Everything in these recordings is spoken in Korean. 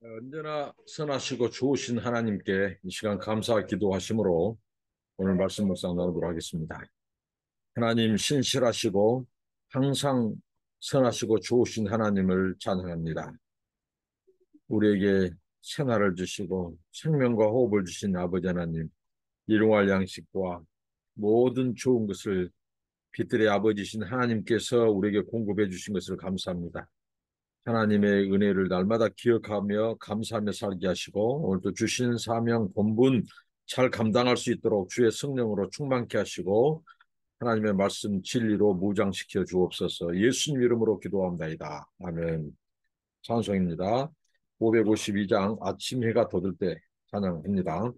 언제나 선하시고 좋으신 하나님께 이 시간 감사 기도하심으로 오늘 말씀 묵상 나누도록 하겠습니다. 하나님 신실하시고 항상 선하시고 좋으신 하나님을 찬양합니다. 우리에게 생활을 주시고 생명과 호흡을 주신 아버지 하나님, 일용할 양식과 모든 좋은 것을 빛들의 아버지신 하나님께서 우리에게 공급해 주신 것을 감사합니다. 하나님의 은혜를 날마다 기억하며 감사하며 살게 하시고 오늘도 주신 사명 본분 잘 감당할 수 있도록 주의 성령으로 충만케 하시고 하나님의 말씀 진리로 무장시켜 주옵소서. 예수님 이름으로 기도합니다. 아멘. 찬송입니다. 552장 아침 해가 돋을 때 찬양합니다.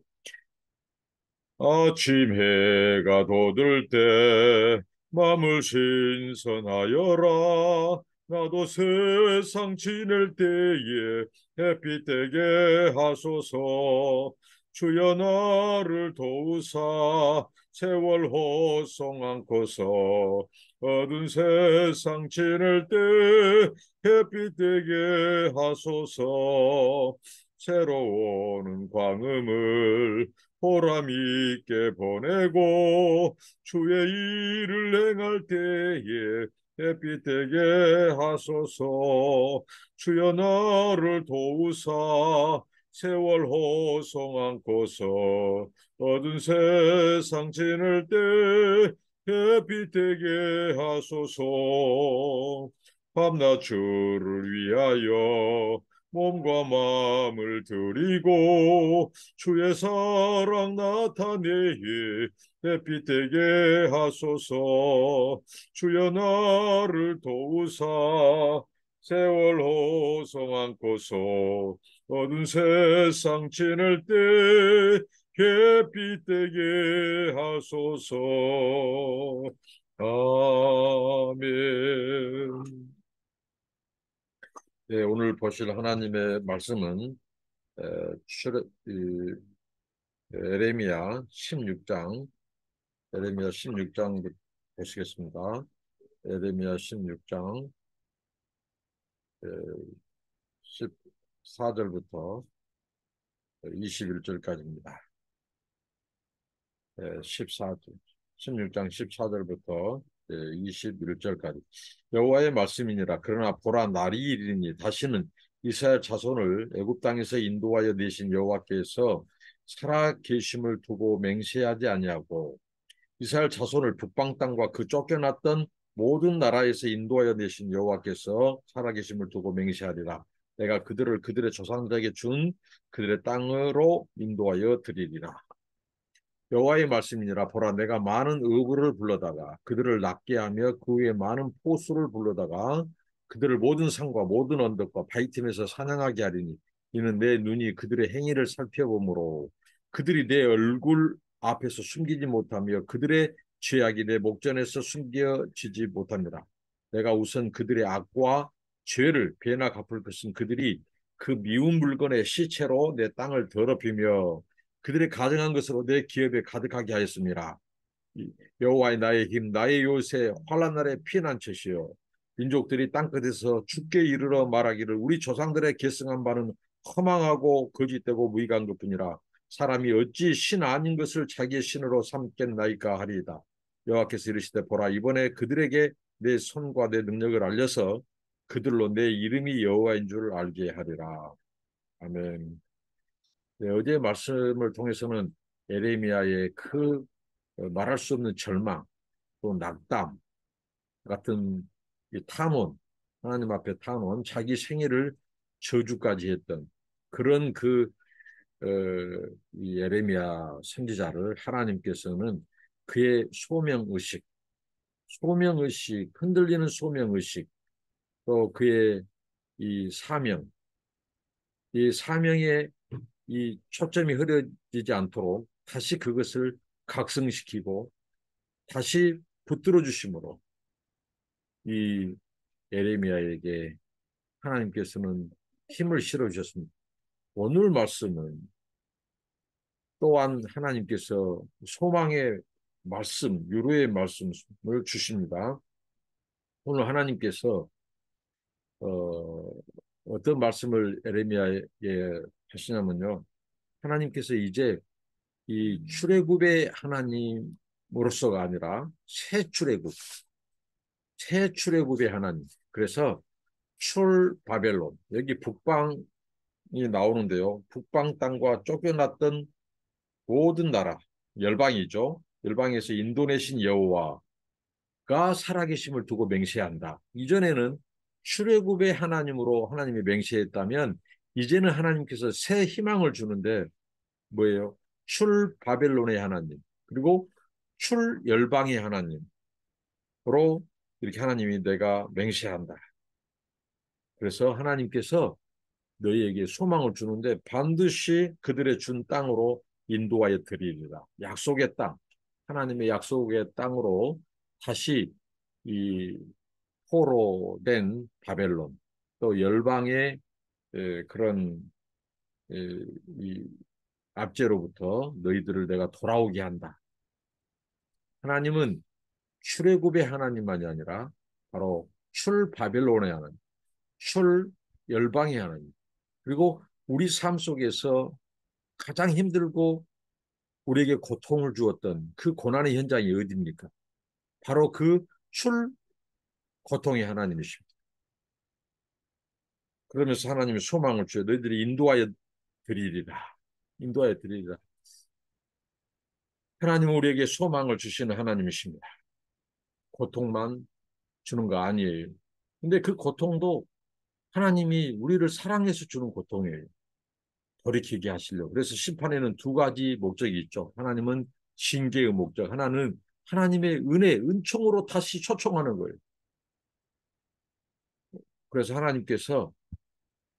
아침 해가 돋을 때 마음을 신선하여라. 나도 세상 지낼 때에 햇빛 되게 하소서. 주여 나를 도우사 세월 호송 않고서 어두운 세상 지낼 때 햇빛 되게 하소서. 새로운 광음을 보람 있게 보내고 주의 일을 행할 때에 햇빛 되게 하소서. 주여 나를 도우사 세월 호송 않고서 어두운 세상 지낼 때 햇빛 되게 하소서. 밤낮 주를 위하여 몸과 마음을 드리고 주의 사랑 나타내에 햇빛 되게 하소서. 주여 나를 도우사 세월 호송 않고서 어두운 세상 지낼 때 햇빛 되게 하소서. 아멘. 네, 오늘 보실 하나님의 말씀은 에, 에레미야 16장, 에레미야 16장 보시겠습니다. 에레미야 16장 14절부터 21절까지입니다. 14절, 16장 14절부터 21절까지. 여호와의 말씀이니라. 그러나 보라, 날이 이르니 다시는 이스라엘 자손을 애굽 땅에서 인도하여 내신 여호와께서 살아 계심을 두고 맹세하지 아니하고 이스라엘 자손을 북방 땅과 그 쫓겨났던 모든 나라에서 인도하여 내신 여호와께서 살아계심을 두고 맹세하리라. 내가 그들을 그들의 조상들에게 준 그들의 땅으로 인도하여 드리리라. 여호와의 말씀이니라. 보라, 내가 많은 어부를 불러다가 그들을 낫게 하며 그 위에 많은 포수를 불러다가 그들을 모든 산과 모든 언덕과 바위틈에서 사냥하게 하리니 이는 내 눈이 그들의 행위를 살펴보므로 그들이 내 얼굴 앞에서 숨기지 못하며 그들의 죄악이 내 목전에서 숨겨지지 못합니다. 내가 우선 그들의 악과 죄를 배나 갚을 것은 그들이 그 미운 물건의 시체로 내 땅을 더럽히며 그들이 가증한 것으로 내 기업에 가득하게 하였습니다. 여호와의 나의 힘, 나의 요새, 환난 날의 피난처시여. 민족들이 땅끝에서 죽게 이르러 말하기를 우리 조상들의 계승한 바는 허망하고 거짓되고 무익한 것뿐이라. 사람이 어찌 신 아닌 것을 자기의 신으로 삼겠나이까 하리이다. 여호와께서 이르시되 보라, 이번에 그들에게 내 손과 내 능력을 알려서 그들로 내 이름이 여호와인 줄 알게 하리라. 아멘. 네, 어제 말씀을 통해서는 에레미야의 그 말할 수 없는 절망, 또 낙담 같은 이 탄원, 하나님 앞에 탄원, 자기 생애를 저주까지 했던 그런 어, 이 에레미야 선지자를 하나님께서는 그의 소명의식, 소명의식, 흔들리는 소명의식, 또 그의 이 사명, 이 사명에 이 초점이 흐려지지 않도록 다시 그것을 각성시키고 다시 붙들어 주심으로 이 에레미야에게 하나님께서는 힘을 실어 주셨습니다. 오늘 말씀은 또한 하나님께서 소망의 말씀, 위로의 말씀을 주십니다. 오늘 하나님께서 어떤 말씀을 에레미야에 하시냐면요. 하나님께서 이제 이 출애굽의 하나님으로서가 아니라 새 출애굽, 새 출애굽의 하나님. 그래서 출 바벨론, 여기 북방이 나오는데요. 북방 땅과 쫓겨났던 모든 나라, 열방이죠. 열방에서 인도내신 여호와가 살아계심을 두고 맹세한다. 이전에는 출애굽의 하나님으로 하나님이 맹세했다면 이제는 하나님께서 새 희망을 주는데 뭐예요? 출 바벨론의 하나님, 그리고 출 열방의 하나님으로 이렇게 하나님이 내가 맹세한다. 그래서 하나님께서 너희에게 소망을 주는데 반드시 그들의 준 땅으로 인도하여 드리리라. 약속의 땅, 하나님의 약속의 땅으로 다시 이 포로된 바벨론, 또 열방의 그런 이 압제로부터 너희들을 내가 돌아오게 한다. 하나님은 출애굽의 하나님만이 아니라 바로 출 바벨론의 하나님, 출 열방의 하나님, 그리고 우리 삶 속에서 가장 힘들고 우리에게 고통을 주었던 그 고난의 현장이 어디입니까? 바로 그 출 고통의 하나님이십니다. 그러면서 하나님이 소망을 주어 너희들이 인도하여 드리리라. 인도하여 드리리라. 하나님은 우리에게 소망을 주시는 하나님이십니다. 고통만 주는 거 아니에요. 근데 그 고통도 하나님이 우리를 사랑해서 주는 고통이에요. 돌이키게 하시려고. 그래서 심판에는 두 가지 목적이 있죠. 하나님은 징계의 목적, 하나는 하나님의 은혜, 은총으로 다시 초청하는 거예요. 그래서 하나님께서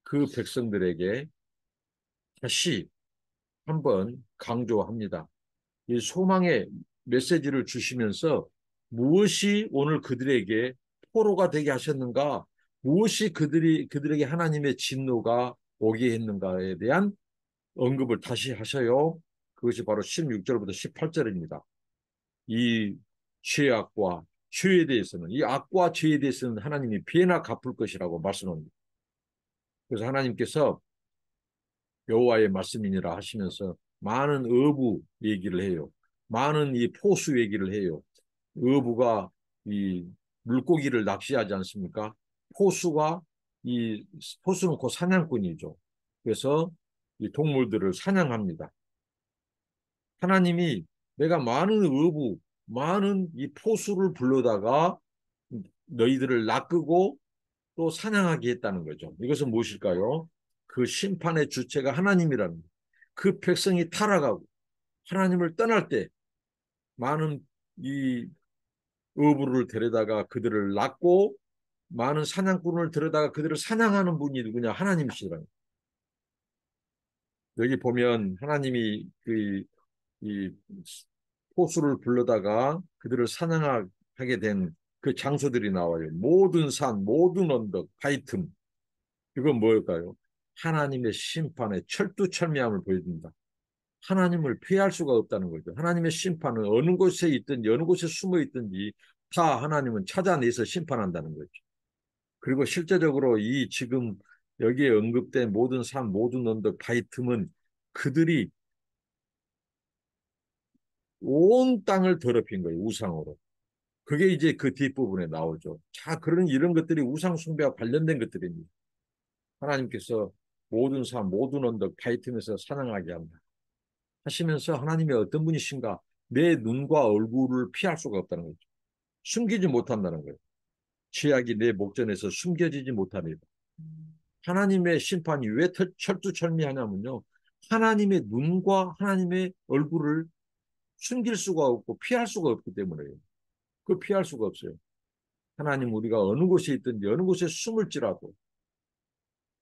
그 백성들에게 다시 한번 강조합니다. 이 소망의 메시지를 주시면서 무엇이 오늘 그들에게 포로가 되게 하셨는가? 무엇이 그들에게 하나님의 진노가 오게 했는가에 대한 언급을 다시 하셔요. 그것이 바로 16절부터 18절입니다. 이 죄악과 죄에 대해서는, 이 악과 죄에 대해서는 하나님이 피해나 갚을 것이라고 말씀합니다. 그래서 하나님께서 여호와의 말씀이니라 하시면서 많은 어부 얘기를 해요. 많은 이 포수 얘기를 해요. 어부가 이 물고기를 낚시하지 않습니까? 포수가 이 포수는 곧 사냥꾼이죠. 그래서 이 동물들을 사냥합니다. 하나님이 내가 많은 어부, 많은 이 포수를 불러다가 너희들을 낚고 또 사냥하게 했다는 거죠. 이것은 무엇일까요? 그 심판의 주체가 하나님이라는 거예요. 그 백성이 타락하고 하나님을 떠날 때 많은 이 어부를 데려다가 그들을 낚고 많은 사냥꾼을 데려다가 그들을 사냥하는 분이 누구냐? 하나님이시라는 거예요. 여기 보면 하나님이 이 포수를 불러다가 그들을 사냥하게 된 그 장소들이 나와요. 모든 산, 모든 언덕, 바위 틈. 이건 뭘까요? 하나님의 심판의 철두철미함을 보여줍니다. 하나님을 피할 수가 없다는 거죠. 하나님의 심판은 어느 곳에 있든지 어느 곳에 숨어 있든지 다 하나님은 찾아내서 심판한다는 거죠. 그리고 실제적으로 이 지금 여기에 언급된 모든 산, 모든 언덕, 바위 틈은 그들이 온 땅을 더럽힌 거예요. 우상으로. 그게 이제 그 뒷부분에 나오죠. 자, 그런 이런 것들이 우상 숭배와 관련된 것들입니다. 하나님께서 모든 산, 모든 언덕, 바위 틈에서 사냥하게 한다. 하시면서 하나님이 어떤 분이신가? 내 눈과 얼굴을 피할 수가 없다는 거죠. 숨기지 못한다는 거예요. 죄악이 내 목전에서 숨겨지지 못합니다. 하나님의 심판이 왜 철두철미하냐면요. 하나님의 눈과 하나님의 얼굴을 숨길 수가 없고 피할 수가 없기 때문에요. 그 피할 수가 없어요. 하나님 우리가 어느 곳에 있든지 어느 곳에 숨을지라도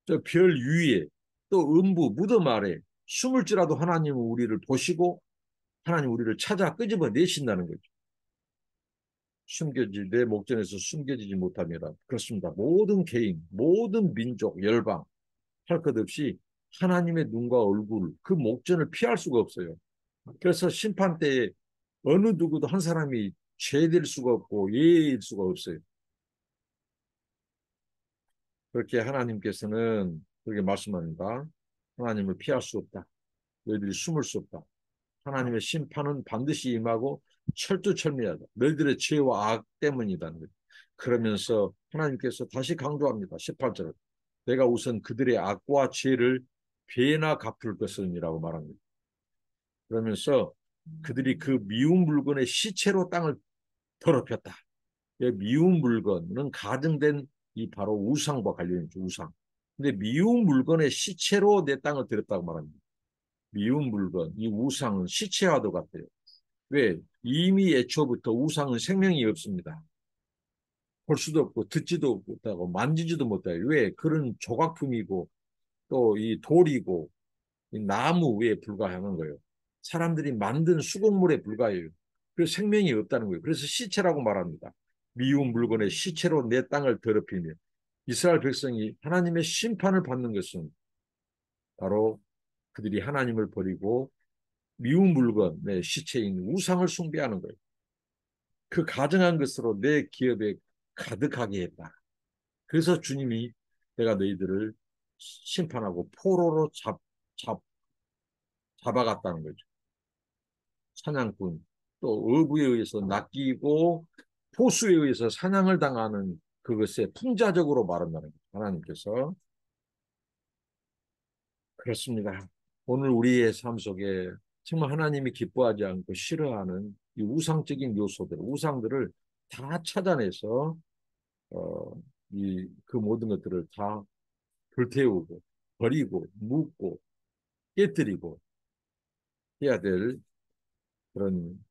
저 별 위에 또 음부 무덤 아래 숨을지라도 하나님은 우리를 보시고 하나님 우리를 찾아 끄집어 내신다는 거죠. 내 목전에서 숨겨지지 못합니다. 그렇습니다. 모든 개인, 모든 민족, 열방 할 것 없이 하나님의 눈과 얼굴, 그 목전을 피할 수가 없어요. 그래서 심판 때에 어느 누구도 한 사람이 죄될 수가 없고 예일 수가 없어요. 그렇게 하나님께서는 그렇게 말씀합니다. 하나님을 피할 수 없다. 너희들이 숨을 수 없다. 하나님의 심판은 반드시 임하고 철두철미하다. 너희들의 죄와 악 때문이다는 거예요. 그러면서 하나님께서 다시 강조합니다. 18절을. 내가 우선 그들의 악과 죄를 배나 갚을 것이라고 말합니다. 그러면서 그들이 그 미운 물건의 시체로 땅을 더럽혔다. 미운 물건은 가증된 이 바로 우상과 관련이 있죠. 우상. 근데 미운 물건의 시체로 내 땅을 들였다고 말합니다. 미운 물건, 이 우상은 시체와도 같아요. 왜? 이미 애초부터 우상은 생명이 없습니다. 볼 수도 없고 듣지도 못하고 만지지도 못해요. 왜? 그런 조각품이고 또 이 돌이고 이 나무에 불과한 거예요. 사람들이 만든 수곡물에 불과해요. 그래서 생명이 없다는 거예요. 그래서 시체라고 말합니다. 미운 물건의 시체로 내 땅을 더럽히며 이스라엘 백성이 하나님의 심판을 받는 것은 바로 그들이 하나님을 버리고 미운 물건의 시체인 우상을 숭배하는 거예요. 그 가증한 것으로 내 기업에 가득하게 했다. 그래서 주님이 내가 너희들을 심판하고 포로로 잡아갔다는 거죠. 사냥꾼, 또 어부에 의해서 낚이고 포수에 의해서 사냥을 당하는 그것에 풍자적으로 말한다는 거죠. 하나님께서. 그렇습니다. 오늘 우리의 삶 속에 정말 하나님이 기뻐하지 않고 싫어하는 이 우상적인 요소들, 우상들을 다 찾아내서 그 모든 것들을 다 불태우고 버리고 묻고 깨뜨리고 해야 될 그런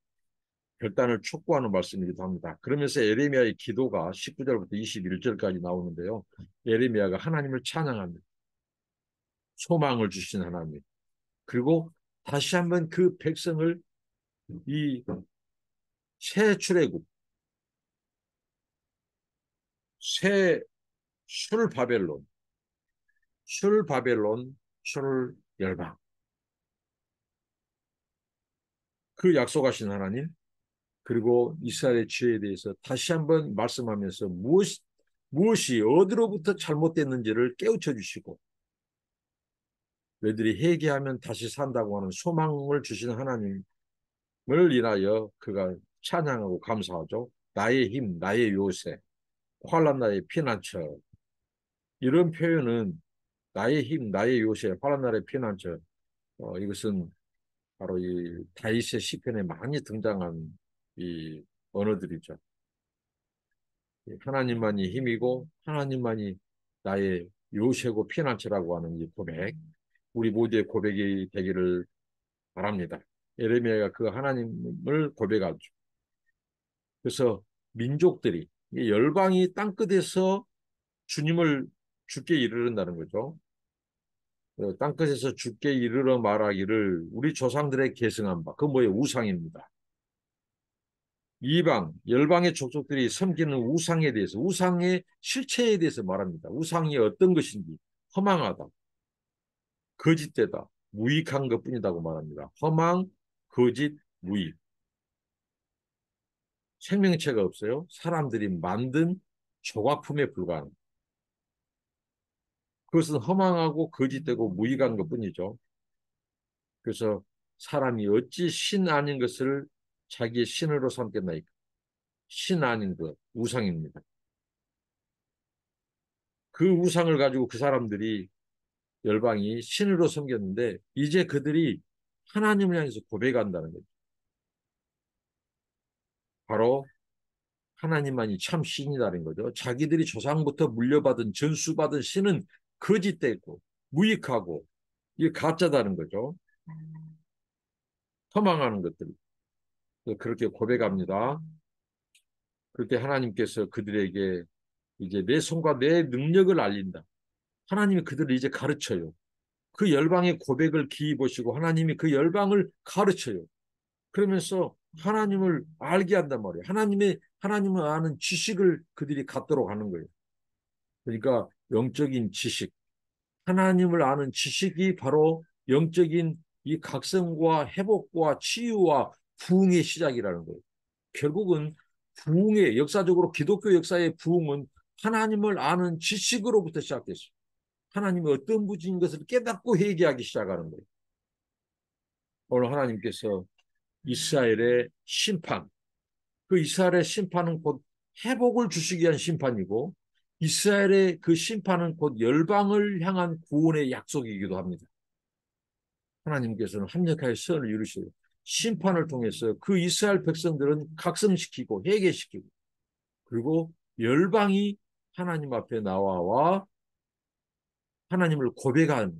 결단을 촉구하는 말씀이기도 합니다. 그러면서 에레미야의 기도가 19절부터 21절까지 나오는데요. 에레미야가 하나님을 찬양합니다. 소망을 주신 하나님. 그리고 다시 한번 그 백성을 이 새 출애굽, 새 술 바벨론, 술 열방. 그 약속하신 하나님, 그리고 이스라엘의 죄에 대해서 다시 한번 말씀하면서 무엇이 어디로부터 잘못됐는지를 깨우쳐 주시고 너희들이 회개하면 다시 산다고 하는 소망을 주시는 하나님을 인하여 그가 찬양하고 감사하죠. 나의 힘, 나의 요새, 환난 나의 피난처. 이런 표현은 나의 힘, 나의 요새, 환난 나의 피난처. 이것은 바로 이 다윗의 시편에 많이 등장한 이 언어들이죠. 하나님만이 힘이고 하나님만이 나의 요새고 피난처라고 하는 이 고백, 우리 모두의 고백이 되기를 바랍니다. 예레미야가 그 하나님을 고백하죠. 그래서 민족들이 열방이 땅끝에서 주님을 주께 이르른다는 거죠. 땅끝에서 주께 이르러 말하기를 우리 조상들의 계승한 바, 그 뭐예요? 우상입니다. 이방, 열방의 족속들이 섬기는 우상에 대해서, 우상의 실체에 대해서 말합니다. 우상이 어떤 것인지, 허망하다, 거짓되다, 무익한 것뿐이라고 말합니다. 허망, 거짓, 무익. 생명체가 없어요. 사람들이 만든 조각품에 불과한. 그것은 허망하고 거짓되고 무익한 것뿐이죠. 그래서 사람이 어찌 신 아닌 것을 자기의 신으로 삼겠나이까? 신 아닌 것, 우상입니다. 그 우상을 가지고 그 사람들이 열방이 신으로 섬겼는데 이제 그들이 하나님을 향해서 고백한다는 거죠. 바로 하나님만이 참 신이라는 거죠. 자기들이 조상부터 물려받은 전수받은 신은 거짓되고 무익하고 이게 가짜다는 거죠. 허망하는 것들. 그렇게 고백합니다. 그렇게 하나님께서 그들에게 이제 내 손과 내 능력을 알린다. 하나님이 그들을 이제 가르쳐요. 그 열방의 고백을 기이 보시고 하나님이 그 열방을 가르쳐요. 그러면서 하나님을 알게 한단 말이에요. 하나님을 아는 지식을 그들이 갖도록 하는 거예요. 그러니까 영적인 지식, 하나님을 아는 지식이 바로 영적인 이 각성과 회복과 치유와 부흥의 시작이라는 거예요. 결국은 부흥의 역사적으로 기독교 역사의 부흥은 하나님을 아는 지식으로부터 시작됐어요. 하나님이 어떤 분인 것을 깨닫고 회개하기 시작하는 거예요. 오늘 하나님께서 이스라엘의 심판, 그 이스라엘의 심판은 곧 회복을 주시기 위한 심판이고, 이스라엘의 그 심판은 곧 열방을 향한 구원의 약속이기도 합니다. 하나님께서는 합력하여 선을 이루시고 심판을 통해서 그 이스라엘 백성들은 각성시키고 회개시키고, 그리고 열방이 하나님 앞에 나와 하나님을 고백하는,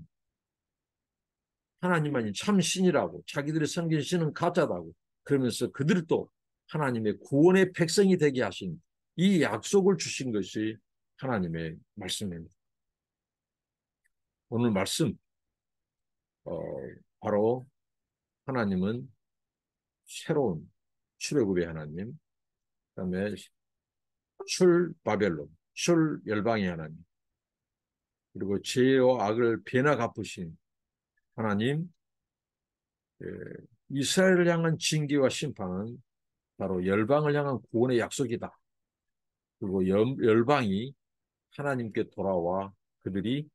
하나님만이 참 신이라고, 자기들의 섬긴 신은 가짜다고 그러면서 그들도 하나님의 구원의 백성이 되게 하신 이 약속을 주신 것이 하나님의 말씀입니다. 오늘 말씀, 어, 바로 하나님은 새로운 출애굽의 하나님, 그다음에 출 바벨론, 출 열방의 하나님, 그리고 죄와 악을 배나 갚으신 하나님, 예, 이스라엘을 향한 징계와 심판은 바로 열방을 향한 구원의 약속이다. 그리고 열방이 하나님께 돌아와 그들이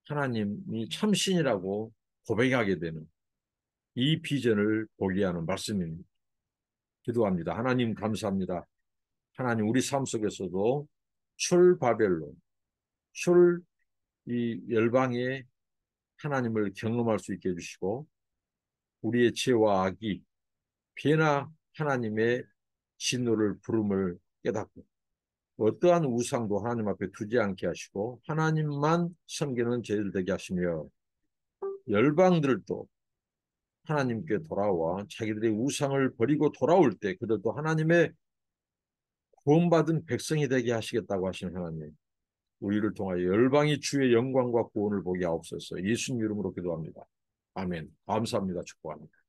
하나님이 참신이라고 고백하게 되는 이 비전을 보게 하는 말씀입니다. 기도합니다. 하나님 감사합니다. 하나님 우리 삶 속에서도 출 바벨론, 출 이 열방의 하나님을 경험할 수 있게 해주시고, 우리의 죄와 악이 배나 하나님의 진노를 부름을 깨닫고, 어떠한 우상도 하나님 앞에 두지 않게 하시고 하나님만 섬기는 저희들 되게 하시며, 열방들도 하나님께 돌아와 자기들의 우상을 버리고 돌아올 때 그들도 하나님의 구원받은 백성이 되게 하시겠다고 하신 하나님, 우리를 통하여 열방이 주의 영광과 구원을 보게 하옵소서. 예수님 이름으로 기도합니다. 아멘. 감사합니다. 축복합니다.